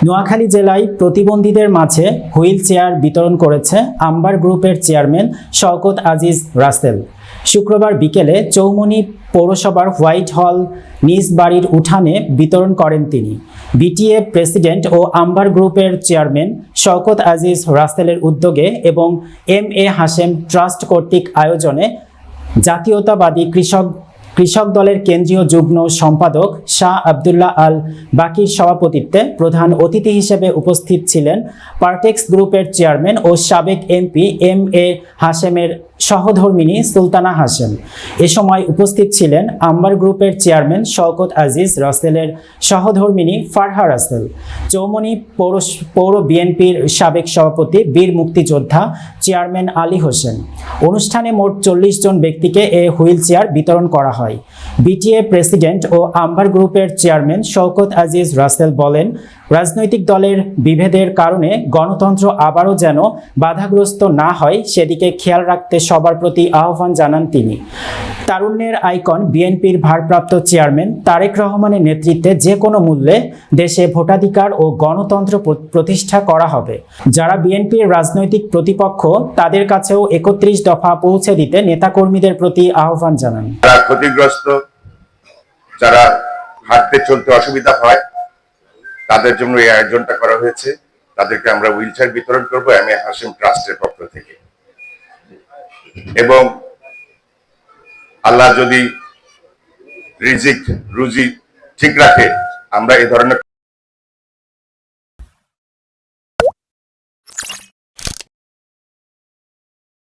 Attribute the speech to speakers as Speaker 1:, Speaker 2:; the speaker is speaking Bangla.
Speaker 1: নোয়াখালী জেলায় প্রতিবন্ধীদের মাঝে হুইল চেয়ার বিতরণ করেছে আম্বার গ্রুপের চেয়ারম্যান শওকত আজিজ রাসেল। শুক্রবার বিকেলে চৌমুহনী পৌরসভার হোয়াইট হল নিজ বাড়ির উঠানে বিতরণ করেন তিনি। বিটিএ প্রেসিডেন্ট ও আম্বার গ্রুপের চেয়ারম্যান শওকত আজিজ রাসেলের উদ্যোগে এবং এম.এ. হাশেম ট্রাস্ট কর্তৃক আয়োজনে জাতীয়তাবাদী কৃষক দলের কেন্দ্রীয় যুগ্ম সম্পাদক শাহ আবদুল্লাহ আল বাকির সভাপতিত্বে প্রধান অতিথি হিসেবে উপস্থিত ছিলেন পার্টেক্স গ্রুপের চেয়ারম্যান ও সাবেক এমপি এম.এ. হাশেমের সহধর্মিণী সুলতানা হাশেম। এ সময় উপস্থিত ছিলেন আম্বার গ্রুপের চেয়ারম্যান শওকত আজিজ রাসেলের সহধর্মিণী ফারহা রাসেল, চৌমুহনী পৌর বিএনপির সাবেক সভাপতি বীর মুক্তিযোদ্ধা চেয়ারম্যান আলী হোসেন। অনুষ্ঠানে মোট 40 জন ব্যক্তিকে এ হুইল চেয়ার বিতরণ করা হয়। বিটিএ প্রেসিডেন্ট ও আম্বার গ্রুপের চেয়ারম্যান শওকত আজিজ রাসেল বলেন, রাজনৈতিক দলের বিভেদের কারণে গণতন্ত্র আবারও যেন বাধাগ্রস্ত না হয় সেদিকে খেয়াল রাখতে সবার প্রতি আহ্বান জানান তিনি। তারুণ্যের আইকন বিএনপির ভারপ্রাপ্ত চেয়ারম্যান তারেক রহমানের নেতৃত্বে যে কোনো মূল্যে দেশে ভোটাধিকার ও গণতন্ত্র প্রতিষ্ঠা করা হবে। যারা বিএনপির রাজনৈতিক প্রতিপক্ষ তাদের কাছেও 31 দফা পৌঁছে দিতে নেতাকর্মীদের প্রতি আহ্বান জানান।
Speaker 2: যারা ক্ষতিগ্রস্ত, যারা হাঁটতে চলতে অসুবিধা হয়, তাদের জন্য এই আয়োজনটা করা হয়েছে। তাদেরকে আমরা হুইল চেয়ার বিতরণ করবো এম.এ. হাশেম ট্রাস্টের পক্ষ থেকে। এবং আল্লাহ যদি রিজিক রুজি ঠিক রাখে, আমরা এই ধরনের